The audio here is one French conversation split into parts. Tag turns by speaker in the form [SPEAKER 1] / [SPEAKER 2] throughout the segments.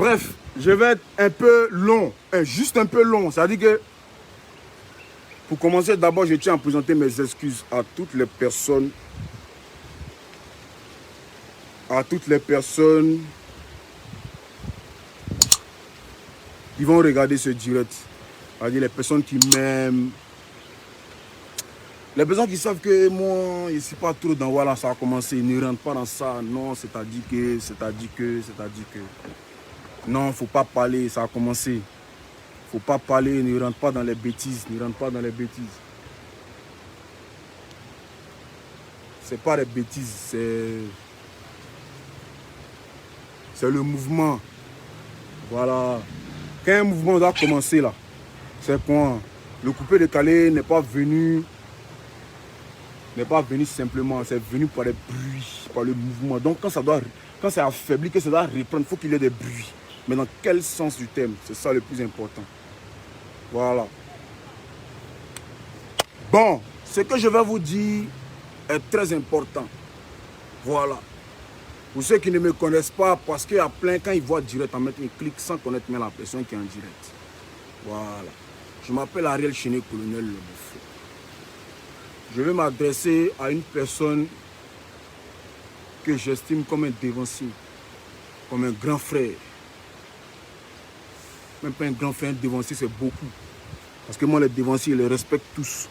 [SPEAKER 1] Bref, je vais être un peu long, juste un peu long. C'est-à-dire que, pour commencer, d'abord, je tiens à présenter mes excuses à toutes les personnes. Qui vont regarder ce direct. C'est-à-dire les personnes qui m'aiment. Les personnes qui savent que moi, je ne suis pas trop dans voilà, ça a commencé. Ils ne rentrent pas dans ça. Non, c'est-à-dire que. Non, il ne faut pas parler, ça a commencé. Il ne faut pas parler, ne rentre pas dans les bêtises. C'est pas des bêtises, c'est le mouvement. Voilà. Quand un mouvement doit commencer là, c'est quoi? Le coupé décalé n'est pas venu simplement, c'est venu par les bruits, par le mouvement. Donc quand c'est affaibli, que ça doit reprendre, il faut qu'il y ait des bruits. Mais dans quel sens du terme? C'est ça le plus important. Voilà. Bon, ce que je vais vous dire est très important. Voilà. Pour ceux qui ne me connaissent pas, parce qu'il y a plein, quand ils voient direct, en mettre un clic sans connaître même la personne qui est en direct. Voilà. Je m'appelle Ariel Chéné, colonel Le Bouffon. Je vais m'adresser à une personne que j'estime comme un dévancier, comme un grand frère. Même pas un grand frère, un dévancier, c'est beaucoup. Parce que moi, les dévanciers, je les respecte tous.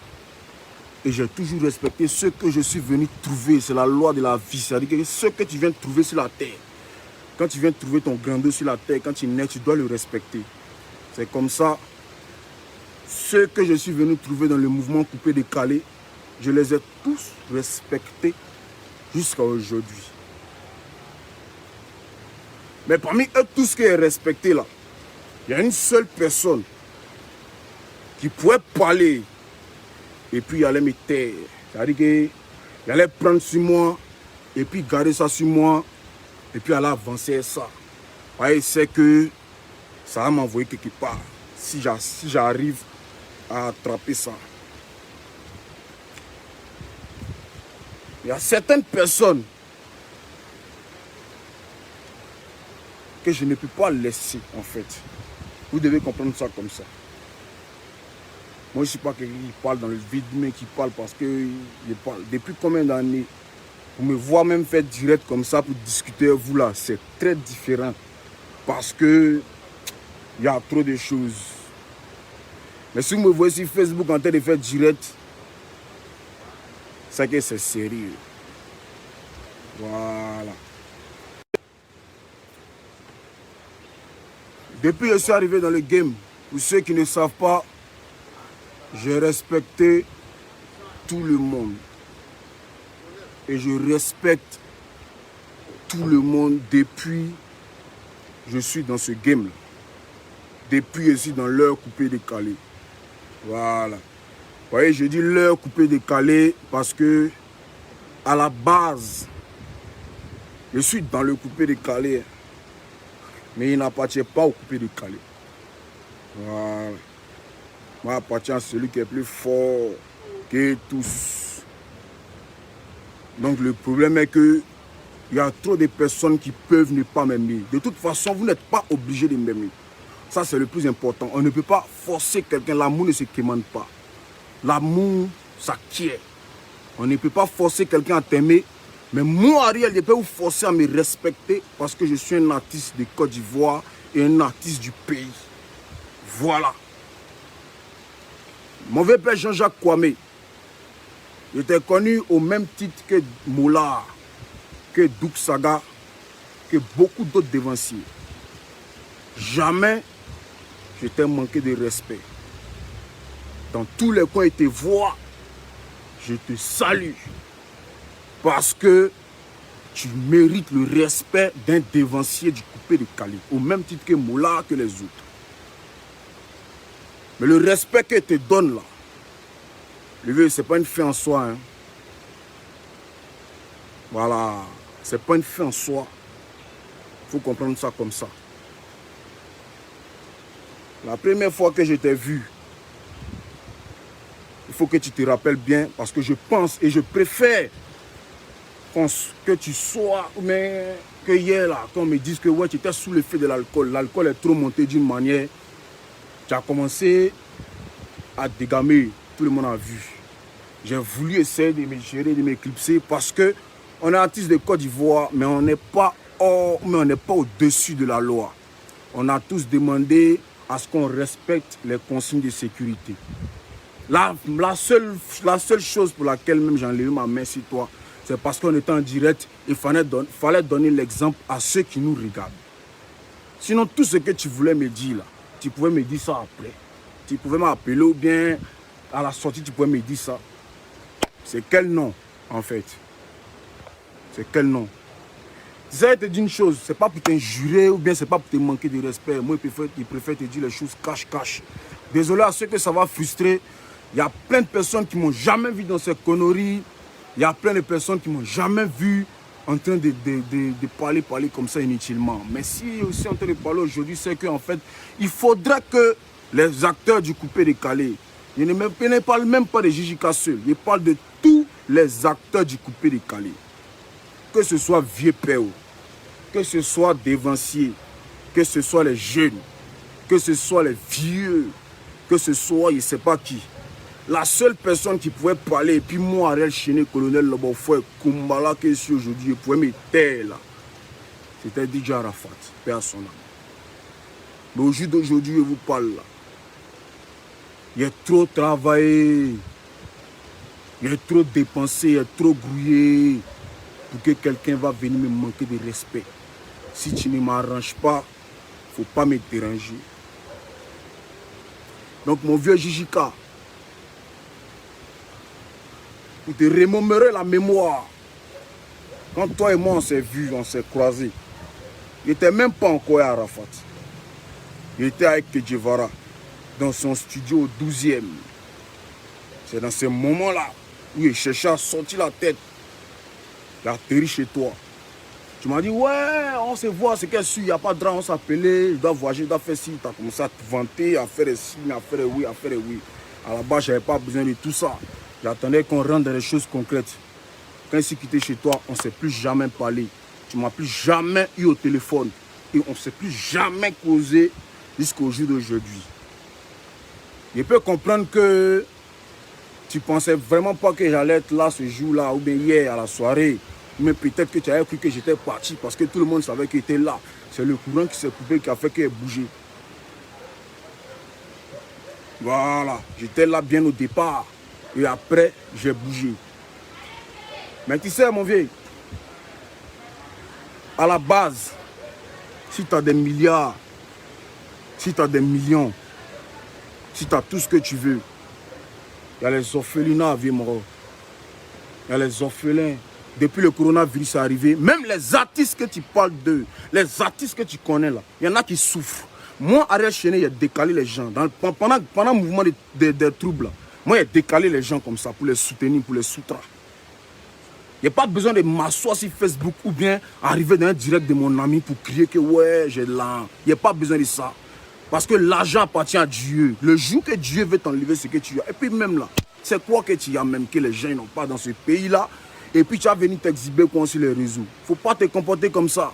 [SPEAKER 1] Et j'ai toujours respecté ce que je suis venu trouver. C'est la loi de la vie. C'est-à-dire que ce que tu viens trouver sur la terre, quand tu viens trouver ton grandeur sur la terre, quand tu nais, tu dois le respecter. C'est comme ça. Ce que je suis venu trouver dans le mouvement coupé décalé, je les ai tous respectés jusqu'à aujourd'hui. Mais parmi eux, tout ce qui est respecté là, il y a une seule personne qui pourrait parler et puis il allait me taire. C'est-à-dire qu'il allait prendre sur moi et puis garder ça sur moi et puis aller avancer ça. Ouais, c'est que ça va m'envoyer quelque part si j'arrive à attraper ça. Il y a certaines personnes que je ne peux pas laisser en fait. Vous devez comprendre ça comme ça. Moi, je ne suis pas quelqu'un qui parle dans le vide, mais qui parle parce que je parle. Depuis combien d'années, pour me voir même faire direct comme ça, pour discuter avec vous là, c'est très différent. Parce que il y a trop de choses. Mais si vous me voyez sur Facebook en train de faire direct, c'est que c'est sérieux. Voilà. Depuis que je suis arrivé dans le game, pour ceux qui ne savent pas, j'ai respecté tout le monde. Et je respecte tout le monde depuis que je suis dans ce game-là. Depuis que je suis dans l'heure coupée décalée. Voilà. Vous voyez, je dis l'heure coupée décalée parce que, à la base, je suis dans le coupé décalé. Mais il n'appartient pas au coupé décalé. Voilà. Moi, j'appartiens à celui qui est plus fort que tous. Donc, le problème est que il y a trop de personnes qui peuvent ne pas m'aimer. De toute façon, vous n'êtes pas obligé de m'aimer. Ça, c'est le plus important. On ne peut pas forcer quelqu'un. L'amour ne se commande pas. L'amour s'acquiert. On ne peut pas forcer quelqu'un à t'aimer. Mais moi, Ariel, je peux vous forcer à me respecter parce que je suis un artiste de Côte d'Ivoire et un artiste du pays. Voilà. Mon vieux père Jean-Jacques Kwame, il était connu au même titre que Moula, que Douk Saga, que beaucoup d'autres dévanciers. Jamais je t'ai manqué de respect. Dans tous les coins, ils te voient, je te salue. Parce que tu mérites le respect d'un dévancier du coupé de Cali, au même titre que Moula, que les autres. Mais le respect que te donne là, le vieux, ce n'est pas une fin en soi. Hein. Voilà, ce n'est pas une fin en soi. Il faut comprendre ça comme ça. La première fois que je t'ai vu, il faut que tu te rappelles bien parce que je pense et je préfère que tu sois, mais que hier là, quand on me dise que ouais, tu étais sous l'effet de l'alcool, l'alcool est trop monté d'une manière, tu as commencé à dégamer, tout le monde a vu. J'ai voulu essayer de me gérer, de m'éclipser parce que on est artiste de Côte d'Ivoire, mais on n'est pas au-dessus de la loi. On a tous demandé à ce qu'on respecte les consignes de sécurité. La seule chose pour laquelle même j'ai enlevé ma main sur toi, c'est parce qu'on était en direct, il fallait donner l'exemple à ceux qui nous regardent. Sinon, tout ce que tu voulais me dire là, tu pouvais me dire ça après. Tu pouvais m'appeler ou bien à la sortie, tu pouvais me dire ça. C'est quel nom, en fait? C'est quel nom? Je te dire une chose, c'est pas pour t'injurer ou bien c'est pas pour te manquer de respect. Moi, il préfère te dire les choses cache-cache. Désolé à ceux que ça va frustrer. Il y a plein de personnes qui m'ont jamais vu dans ces conneries. Il y a plein de personnes qui m'ont jamais vu en train de parler comme ça inutilement. Mais si aussi en train de parler aujourd'hui, c'est qu'en fait, il faudrait que les acteurs du coupé-décalé, je ne parle même pas de JJK seul, je parle de tous les acteurs du coupé-décalé. Que ce soit vieux père, que ce soit dévancier, que ce soit les jeunes, que ce soit les vieux, que ce soit je ne sais pas qui. La seule personne qui pouvait parler, et puis moi, Ariel Chéné, colonel Lobofoué, Kumbala, qui est ici aujourd'hui, je pouvais me taire là. C'était DJ Arafat, paix à son âme. Mais au jour d'aujourd'hui, je vous parle là. Il y a trop travaillé, il y a trop dépensé, il y a trop grouillé pour que quelqu'un va venir me manquer de respect. Si tu ne m'arranges pas, il ne faut pas me déranger. Donc mon vieux JJK, pour te remémorer la mémoire, quand toi et moi on s'est vus, on s'est croisés, il n'était même pas encore à Arafat. Il était avec Kedjevara dans son studio au 12e. C'est dans ce moment-là où il cherchait à sortir la tête. Il a atterri chez toi. Tu m'as dit, ouais, on se voit, c'est qu'elle suit, il n'y a pas de drame, on s'appelait, je dois voyager, je dois faire ci. Tu as commencé à te vanter, à faire des signes, à faire des oui, à faire des oui. À la base, je n'avais pas besoin de tout ça. J'attendais qu'on rentre dans les choses concrètes. Quand il s'est quitté chez toi, on ne s'est plus jamais parlé. Tu ne m'as plus jamais eu au téléphone. Et on ne s'est plus jamais causé jusqu'au jour d'aujourd'hui. Je peux comprendre que tu ne pensais vraiment pas que j'allais être là ce jour-là ou bien hier à la soirée. Mais peut-être que tu avais cru que j'étais parti parce que tout le monde savait qu'il était là. C'est le courant qui s'est coupé qui a fait qu'il ait bougé. Voilà, j'étais là bien au départ. Et après, j'ai bougé. Mais tu sais, mon vieux, à la base, si tu as des milliards, si tu as des millions, si tu as tout ce que tu veux, il y a les orphelinats à Vieux-Moro. Il y a les orphelins. Depuis le coronavirus est arrivé, même les artistes que tu parles d'eux, les artistes que tu connais là, il y en a qui souffrent. Moi, Ariel Chéné, il a décalé les gens. Pendant le mouvement des troubles, là, moi, il a décalé les gens comme ça pour les soutenir, pour les soutenir. Il n'y a pas besoin de m'asseoir sur Facebook ou bien arriver dans un direct de mon ami pour crier que ouais, j'ai de l'argent. Il n'y a pas besoin de ça. Parce que l'argent appartient à Dieu. Le jour que Dieu veut t'enlever ce que tu as. Et puis même là, c'est quoi que tu as même que les gens n'ont pas dans ce pays-là. Et puis tu vas venir t'exhiber sur les réseaux. Il ne faut pas te comporter comme ça.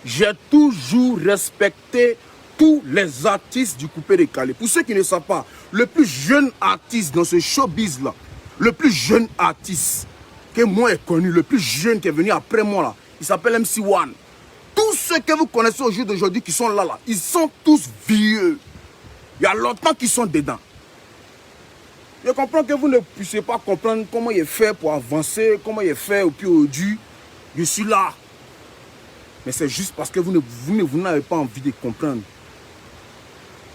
[SPEAKER 1] J'ai toujours respecté tous les artistes du coupé-décalé. Pour ceux qui ne savent pas, le plus jeune artiste dans ce showbiz-là, le plus jeune artiste que moi j'ai connu, le plus jeune qui est venu après moi là, il s'appelle MC1. Tous ceux que vous connaissez au jour d'aujourd'hui qui sont là, ils sont tous vieux. Il y a longtemps qu'ils sont dedans. Je comprends que vous ne puissiez pas comprendre comment il est fait pour avancer, comment il est fait au pied au dû. Je suis là. Mais c'est juste parce que vous n'avez pas envie de comprendre.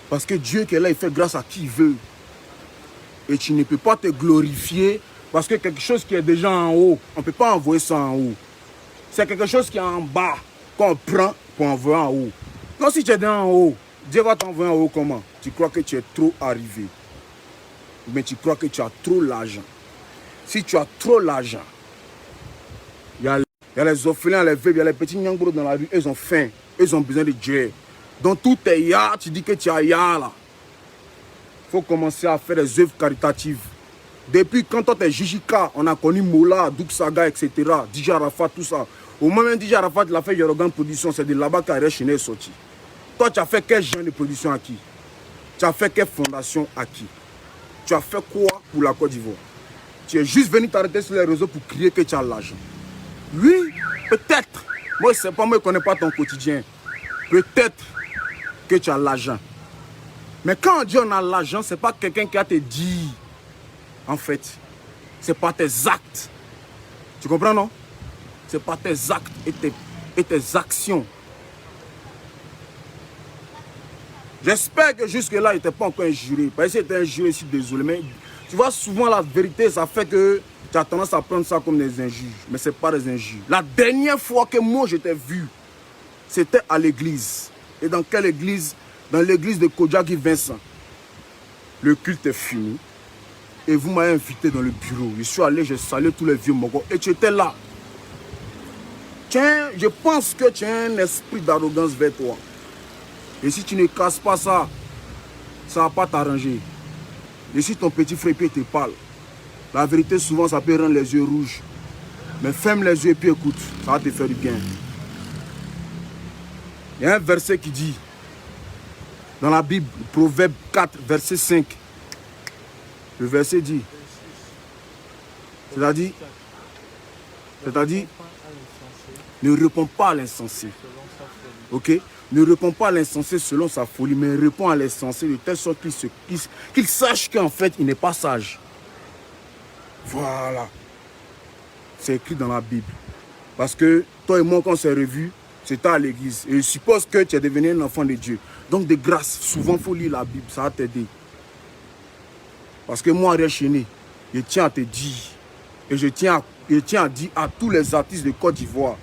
[SPEAKER 1] Parce que Dieu qui est là, il fait grâce à qui il veut. Et tu ne peux pas te glorifier parce que quelque chose qui est déjà en haut, on ne peut pas envoyer ça en haut. C'est quelque chose qui est en bas qu'on prend pour envoyer en haut. Donc si tu es en haut, Dieu va t'envoyer en haut comment? Tu crois que tu es trop arrivé. Mais tu crois que tu as trop l'argent. Si tu as trop l'argent, il y a les orphelins, les veuves, il y a les petits nyangros dans la rue, ils ont faim, ils ont besoin de Dieu. Donc tout est ya, tu dis que tu as ya là. Il faut commencer à faire des œuvres caritatives. Depuis quand toi t'es Jijika, on a connu Mola, Douk Saga, etc. DJ Arafat, tout ça. Au moment où DJ Arafat l'a fait Yorogan Production, c'est de là-bas qu'Ariel Cheney est sorti. Toi, tu as fait quel genre de production à qui? Tu as fait quelle fondation à qui? Tu as fait quoi pour la Côte d'Ivoire? Tu es juste venu t'arrêter sur les réseaux pour crier que tu as l'argent. Oui, peut-être. Moi, je ne sais pas, moi, je ne connais pas ton quotidien. Peut-être que tu as l'argent. Mais quand on dit on a l'argent, ce n'est pas quelqu'un qui a te dit. En fait, ce n'est pas tes actes. Tu comprends, non? Ce n'est pas tes actes et tes actions. J'espère que jusque-là, il n'était pas encore injuré. Parce que c'était injuré, je suis désolé. Mais tu vois, souvent, la vérité, ça fait que tu as tendance à prendre ça comme des injures. Mais ce n'est pas des injures. La dernière fois que moi, je t'ai vu, c'était à l'église. Et dans quelle église? Dans l'église de Kodjaki Vincent. Le culte est fini. Et vous m'avez invité dans le bureau. Je suis allé, j'ai salué tous les vieux mogos. Et tu étais là. Tiens, je pense que tu as un esprit d'arrogance vers toi. Et si tu ne casses pas ça, ça ne va pas t'arranger. Et si ton petit frère te parle, la vérité souvent ça peut rendre les yeux rouges. Mais ferme les yeux et puis écoute, ça va te faire du bien. Il y a un verset qui dit, dans la Bible, Proverbe 4, verset 5. Le verset dit, c'est-à-dire, ne réponds pas à l'insensé. Ok? Ne réponds pas à l'insensé selon sa folie, mais réponds à l'insensé de telle sorte qu'il sache qu'en fait, il n'est pas sage. Voilà. C'est écrit dans la Bible. Parce que toi et moi, quand on s'est revus, c'était à l'église. Et je suppose que tu es devenu un enfant de Dieu. Donc, de grâce, souvent, il faut lire la Bible. Ça va t'aider. Parce que moi, Ariel Cheney, je tiens à te dire, et je tiens à dire à tous les artistes de Côte d'Ivoire,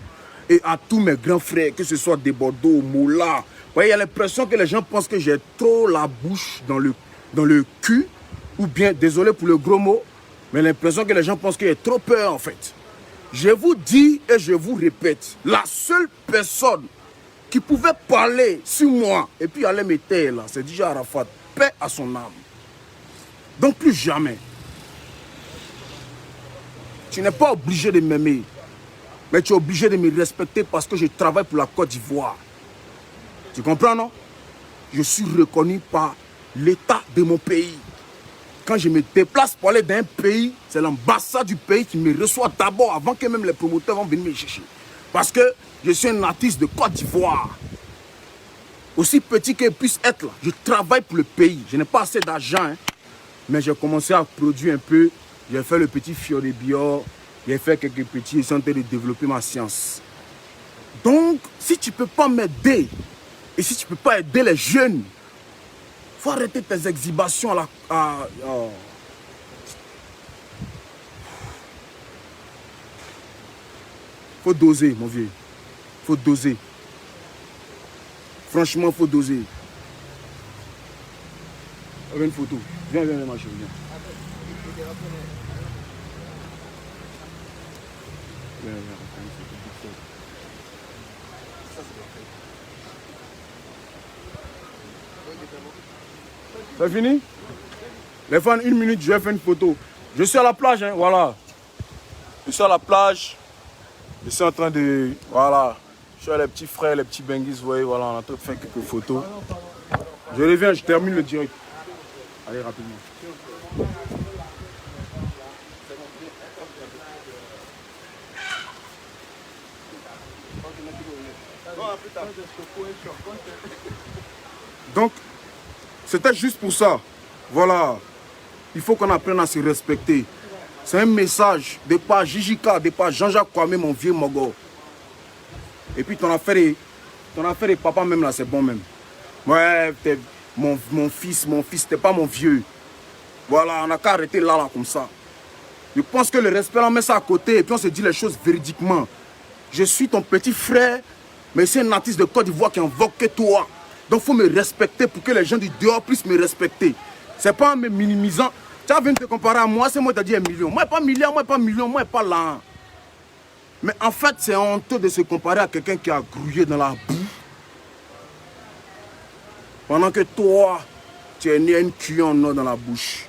[SPEAKER 1] et à tous mes grands frères, que ce soit des Bordeaux, Mola. Il y a l'impression que les gens pensent que j'ai trop la bouche dans le cul. Ou bien, désolé pour le gros mot, mais l'impression que les gens pensent que j'ai trop peur en fait. Je vous dis et je vous répète, la seule personne qui pouvait parler sur moi et puis aller me taire là, c'est DJ Arafat, paix à son âme. Donc plus jamais. Tu n'es pas obligé de m'aimer. Mais tu es obligé de me respecter parce que je travaille pour la Côte d'Ivoire. Tu comprends, non? Je suis reconnu par l'État de mon pays. Quand je me déplace pour aller dans un pays, c'est l'ambassade du pays qui me reçoit d'abord avant que même les promoteurs vont venir me chercher. Parce que je suis un artiste de Côte d'Ivoire. Aussi petit qu'il puisse être là, je travaille pour le pays. Je n'ai pas assez d'argent, hein, mais j'ai commencé à produire un peu. J'ai fait le petit Fior de Bior. J'ai fait quelques petits, j'ai tenté de développer ma science. Donc, si tu ne peux pas m'aider, et si tu ne peux pas aider les jeunes, il faut arrêter tes exhibitions faut doser, mon vieux. Faut doser. Franchement, faut doser. Viens une photo. Viens, ma chérie, viens. C'est fini? Les fans, une minute, je vais faire une photo. Je suis à la plage, hein, voilà. Je suis à la plage. Je suis en train de... Voilà. Je suis avec les petits frères, les petits benguis, vous voyez, voilà, on est en train de faire quelques photos. Je reviens, je termine le direct. Allez, rapidement. Donc, c'était juste pour ça. Voilà. Il faut qu'on apprenne à se respecter. C'est un message de pas Jijika, de pas Jean-Jacques Kwame, mon vieux mogo. Et puis ton affaire de papa même là, c'est bon même. Ouais, mon fils, t'es pas mon vieux. Voilà, on n'a qu'à arrêter là, comme ça. Je pense que le respect, on met ça à côté et puis on se dit les choses véridiquement. Je suis ton petit frère, mais c'est un artiste de Côte d'Ivoire qui invoque que toi. Donc il faut me respecter pour que les gens du dehors puissent me respecter. C'est pas en me minimisant. Tu as venu te comparer à moi, c'est moi qui t'ai dit 1 million. Moi, pas milliard, moi, pas million, moi, pas là. Mais en fait, c'est honteux de se comparer à quelqu'un qui a grouillé dans la boue. Pendant que toi, tu es né à une cuillère en or dans la bouche.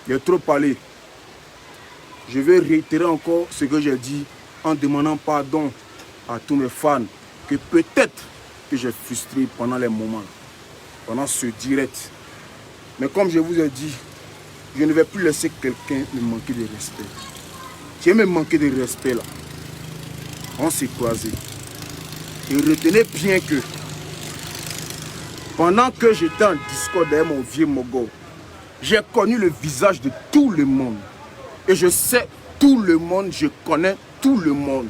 [SPEAKER 1] J'ai trop parlé. Je vais réitérer encore ce que j'ai dit en demandant pardon à tous mes fans que peut-être que j'ai frustré pendant les moments, pendant ce direct. Mais comme je vous ai dit, je ne vais plus laisser quelqu'un me manquer de respect. Tu me manquer de respect là. On s'est croisés. Et retenez bien que pendant que j'étais en Discord derrière mon vieux Mogo, j'ai connu le visage de tout le monde. Et je sais tout le monde, je connais tout le monde.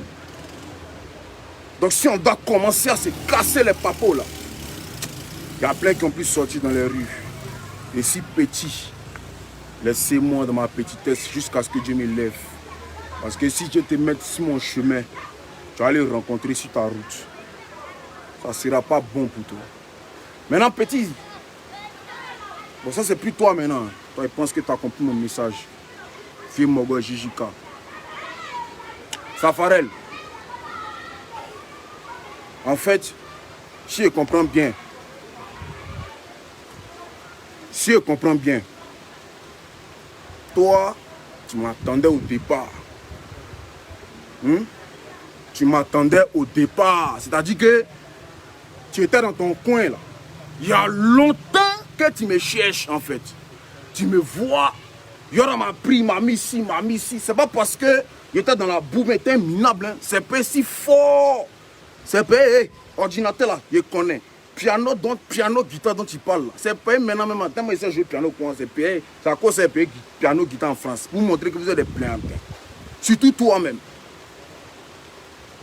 [SPEAKER 1] Donc si on doit commencer à se casser les papos là, il y a plein qui ont pu sortir dans les rues. Et si petit, laissez-moi dans ma petitesse jusqu'à ce que Dieu me lève. Parce que si Dieu te met sur mon chemin, tu vas les rencontrer sur ta route. Ça ne sera pas bon pour toi. Maintenant petit, bon ça c'est plus toi maintenant. Toi je pense que tu as compris mon message. Vieux Mogo Jijika. Safarel. En fait, si je comprends bien, toi, tu m'attendais au départ. Tu m'attendais au départ. C'est-à-dire que tu étais dans ton coin là. Il y a longtemps que tu me cherches en fait. Tu me vois. Yora m'a pris, m'a mis ici, m'a mis ici. C'est pas parce que j'étais dans la boue, mais t'es minable. Hein. C'est pas si fort. C'est pas ordinateur là, je connais. Piano, guitare dont tu parles là. C'est pas maintenant même en temps, mais ça joue piano quoi. C'est pas. C'est à cause c'est piano, guitare en France. Pour montrer que vous êtes des plaignants. Surtout toi-même.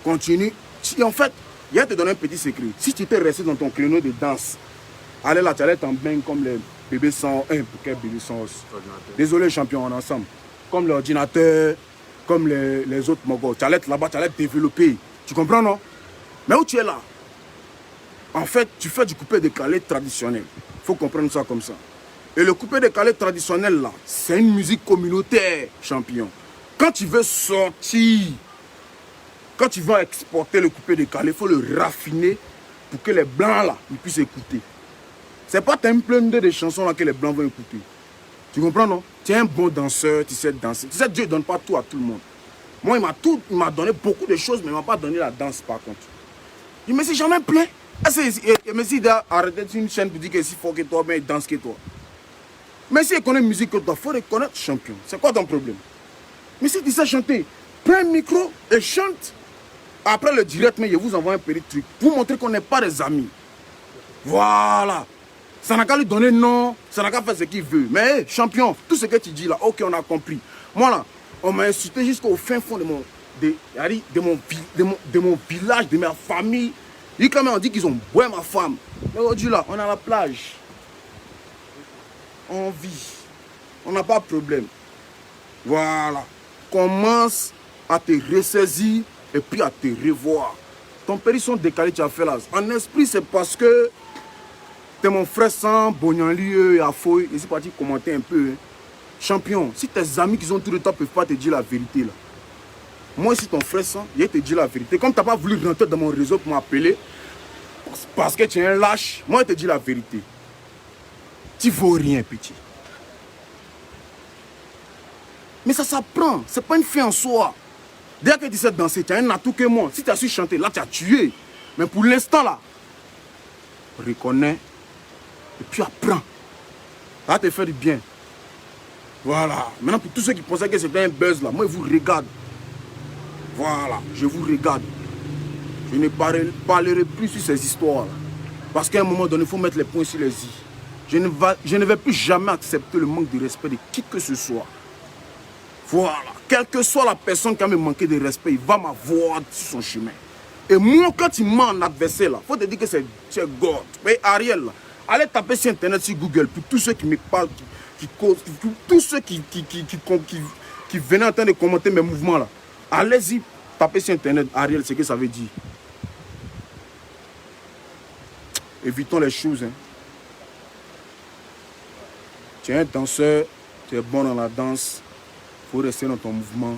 [SPEAKER 1] Continue. En fait, il va te donner un petit secret. Si tu étais resté dans ton créneau de danse, allez là, tu allais t'en baigner comme les bébés sans. Quel bébé sans os. Désolé, champion, on est ensemble. Comme l'ordinateur, comme les autres mogos. Tu allais être là-bas, tu allais te développer. Tu comprends, non? Mais où tu es là? En fait, tu fais du coupé-décalé traditionnel. Il faut comprendre ça comme ça. Et le coupé-décalé traditionnel, là, c'est une musique communautaire, champion. Quand tu veux sortir, quand tu veux exporter le coupé-décalé, il faut le raffiner pour que les blancs, là, ils puissent écouter. C'est pas un plein de chansons là que les blancs vont écouter. Tu comprends, non? Tu es un bon danseur, tu sais danser. Tu sais, Dieu ne donne pas tout à tout le monde. Moi, il m'a donné beaucoup de choses, mais il ne m'a pas donné la danse, par contre. Je me suis jamais plaint. Messi a arrêté une chaîne pour dire que c'est fort que toi, mais il danse que toi. Mais si il connaît musique que toi, il faut reconnaître champion. C'est quoi ton problème? Mais si tu sais chanter, prends un micro et chante. Après le direct, mais je vous envoie un petit truc pour montrer qu'on n'est pas des amis. Voilà. Ça n'a qu'à lui donner non, ça n'a qu'à faire ce qu'il veut. Mais hey, champion, tout ce que tu dis là, ok, on a compris. Moi là, on m'a insulté jusqu'au fin fond de mon village, de ma famille. Et quand même, on dit qu'ils ont boit ma femme. Mais aujourd'hui là, on est à la plage. On vit. On n'a pas de problème. Voilà. Commence à te ressaisir et puis à te revoir. Ton périsson décalé, tu as fait là. En esprit, c'est parce que t'es mon frère sans Bognanli et Afoy. Et c'est parti commenter un peu. Hein. Champion, si tes amis qui ont tout le temps ne peuvent pas te dire la vérité là. Moi, si ton frère sans, il te dit la vérité. Comme tu n'as pas voulu rentrer dans mon réseau pour m'appeler, parce que tu es un lâche, moi, je te dis la vérité. Tu ne vaux rien, petit. Mais ça s'apprend. Ce n'est pas une fin en soi. Dès que tu sais danser, tu as un atout que moi. Si tu as su chanter, là, tu as tué. Mais pour l'instant, là, reconnais et puis apprends. Ça va te faire du bien. Voilà. Maintenant, pour tous ceux qui pensaient que c'était un buzz, là, moi, je vous regarde. Voilà, je vous regarde. Je ne parlerai plus sur ces histoires-là. Parce qu'à un moment donné, il faut mettre les points sur les i. Je ne vais plus jamais accepter le manque de respect de qui que ce soit. Voilà. Quelle que soit la personne qui a me manqué de respect, il va m'avoir sur son chemin. Et moi, quand il m'a en adversaire, il faut te dire que c'est God. Mais Ariel, là, allez taper sur Internet, sur Google, pour tous ceux qui me parlent, tous ceux qui venaient en train de commenter mes mouvements là. Allez-y, tapez sur Internet, Ariel, ce que ça veut dire. Évitons les choses. Hein. Tu es un danseur, tu es bon dans la danse, il faut rester dans ton mouvement.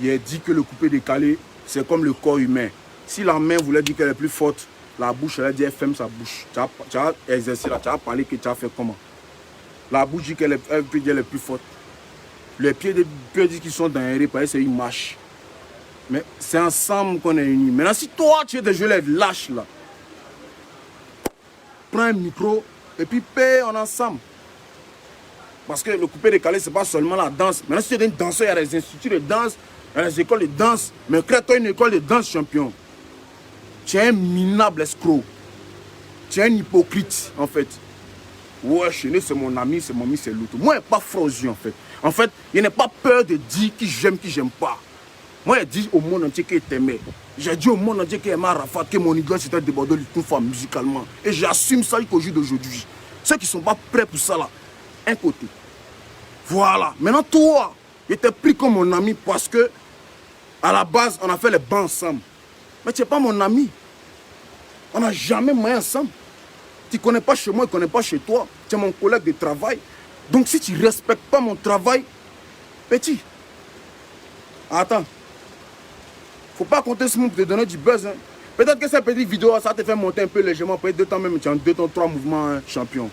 [SPEAKER 1] Il est dit que le coupé décalé, c'est comme le corps humain. Si la main voulait dire qu'elle est plus forte, la bouche, elle a dit elle ferme sa bouche. Tu as exercé là, tu as parlé que tu as fait comment? La bouche dit qu'elle peut dire qu'elle est plus forte. Les pieds disent qu'ils sont dans un riz, parce que c'est une marche. Mais c'est ensemble qu'on est unis. Maintenant, si toi, tu es des gelèves lâches là, prends un micro et puis paie en ensemble. Parce que le coupé décalé, ce n'est pas seulement la danse. Maintenant, si tu es un danseur, il y a des instituts de danse, il y a des écoles de danse. Mais crée-toi une école de danse, champion. Tu es un minable escroc. Tu es un hypocrite, en fait. Ouais, Chéné, c'est mon ami, c'est mon ami, c'est l'autre. Moi, il n'y a pas frosé, en fait. En fait, il n'y a pas peur de dire qui j'aime pas. Moi, je dis au monde entier qu'il t'aimait. J'ai dit au monde entier qu'il aimait Arafat, que mon idole c'était débordé une fois musicalement. Et j'assume ça jusqu'au jour d'aujourd'hui. Ceux qui ne sont pas prêts pour ça, là, un côté. Voilà. Maintenant, toi, je t'ai pris comme mon ami parce que, à la base, on a fait les bancs ensemble. Mais tu n'es pas mon ami. On n'a jamais moyen ensemble. Tu ne connais pas chez moi, tu ne connais pas chez toi. Tu es mon collègue de travail. Donc, si tu ne respectes pas mon travail, petit, attends. Faut pas compter ce monde pour te donner du buzz. Hein. Peut-être que cette petite vidéo, ça te fait monter un peu légèrement. Peut-être 2 temps même, tu as 2 temps, 3 mouvements, hein, champion.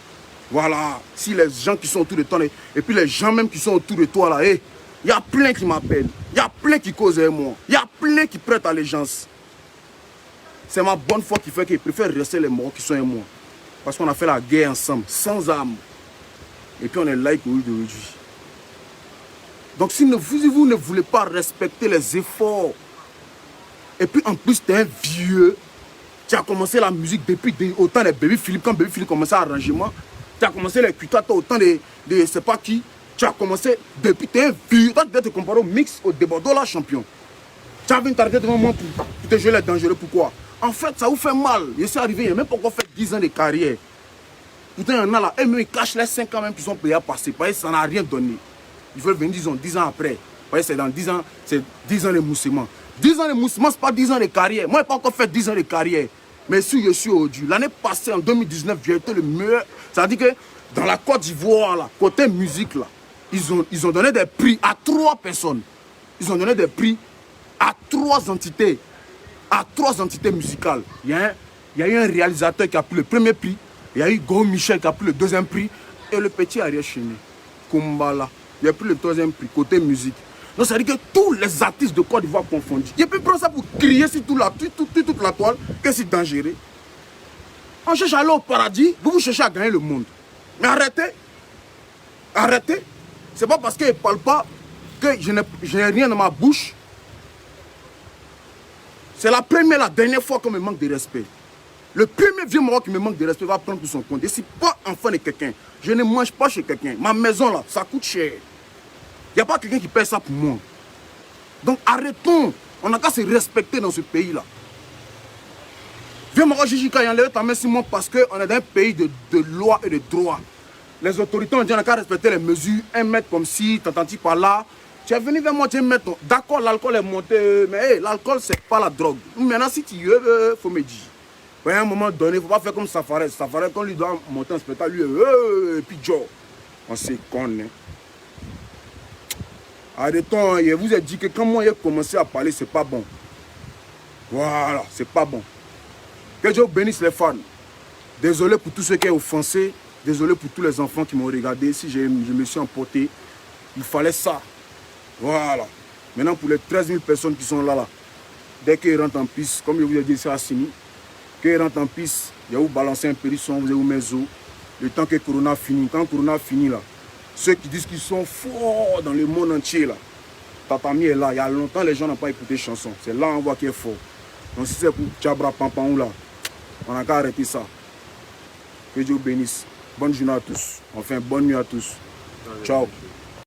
[SPEAKER 1] Voilà. Si les gens qui sont autour de toi, et puis les gens même qui sont autour de toi, là, il y a plein qui m'appellent. Il y a plein qui causent avec moi. Il y a plein qui prêtent allégeance. C'est ma bonne foi qui fait qu'ils préfèrent rester les morts qui sont avec moi. Parce qu'on a fait la guerre ensemble, sans armes. Et puis on est là aujourd'hui. Donc si vous ne voulez pas respecter les efforts, et puis en plus tu es un vieux, tu as commencé la musique depuis autant des Baby Philippe, quand Baby Philippe commençait à arrangement, tu as commencé les cuitas, autant de c'est pas qui, tu as commencé depuis, tu es un vieux, toi tu dois te comparer au mix, au débordant là champion. Tu as vu t'arrêter devant moi pour te jouer les dangereux, pourquoi? En fait ça vous fait mal, je suis arrivé, il n'y a même pas encore fait 10 ans de carrière. Pourtant il y en a là, et même ils cachent les 5 ans même qu'ils sont payés à passer, parce que ça n'a rien donné. Ils veulent venir 10 ans après, parce que c'est dans 10 ans, c'est 10 ans de moussement. 10 ans de moussement, ce n'est pas 10 ans de carrière. Moi, je n'ai pas encore fait 10 ans de carrière. Mais si je suis aujourd'hui, l'année passée, en 2019, j'ai été le meilleur. Ça veut dire que dans la Côte d'Ivoire, là, côté musique, là, ils ont donné des prix à 3 personnes. Ils ont donné des prix à 3 entités. À 3 entités musicales. Il y a eu un réalisateur qui a pris le premier prix. Il y a eu Go Michel qui a pris le 2e prix. Et le petit Ariel Chéné, Kumbala, il a pris le 3e prix, côté musique. Donc ça veut dire que tous les artistes de Côte d'Ivoire confondus. Il peut prendre ça pour crier sur toute la toile que c'est dangereux. On cherche à aller au paradis, vous cherchez à gagner le monde. Mais arrêtez. Arrêtez. C'est pas parce qu'il ne parle pas que je n'ai rien dans ma bouche. C'est la dernière fois qu'on me manque de respect. Le premier vieux mort qui me manque de respect va prendre pour son compte. Et si pas enfant de quelqu'un, je ne mange pas chez quelqu'un. Ma maison là, ça coûte cher. Il n'y a pas quelqu'un qui paie ça pour moi. Donc arrêtons. On n'a qu'à se respecter dans ce pays-là. Viens me Gigi Kayanle, ta main sur moi parce qu'on est dans un pays de loi et de droit. Les autorités ont dit qu'on n'a qu'à respecter les mesures. 1 mètre comme ci, t'entends-tu par là. Tu es venu vers moi, tu es mètre. D'accord, l'alcool est monté, mais hey, l'alcool, c'est pas la drogue. Maintenant, si tu veux, il faut me dire. À un moment donné, il ne faut pas faire comme Safarès. Safarès, quand lui doit monter un spectacle, lui, et puis Joe. On s'est connu. Arrêtons, je vous ai dit que quand moi j'ai commencé à parler, c'est pas bon. Voilà, c'est pas bon. Que Dieu bénisse les fans. Désolé pour tous ceux qui ont offensé. Désolé pour tous les enfants qui m'ont regardé. Si je me suis emporté, il fallait ça. Voilà. Maintenant, pour les 13 000 personnes qui sont là, dès qu'ils rentrent en piste, comme je vous ai dit, c'est à Sini, qu'ils rentrent en piste, je vais vous balancer un périsson, vous allez vous mettre zo. Le temps que Corona finit. Quand Corona finit, là, ceux qui disent qu'ils sont forts dans le monde entier, là, Tatami est là. Il y a longtemps, les gens n'ont pas écouté chanson. C'est là on voit qu'il est fort. Donc si c'est pour Tchabra Pampaou, là, on n'a qu'à arrêter ça. Que Dieu bénisse. Bonne journée à tous. Enfin, bonne nuit à tous. Ciao.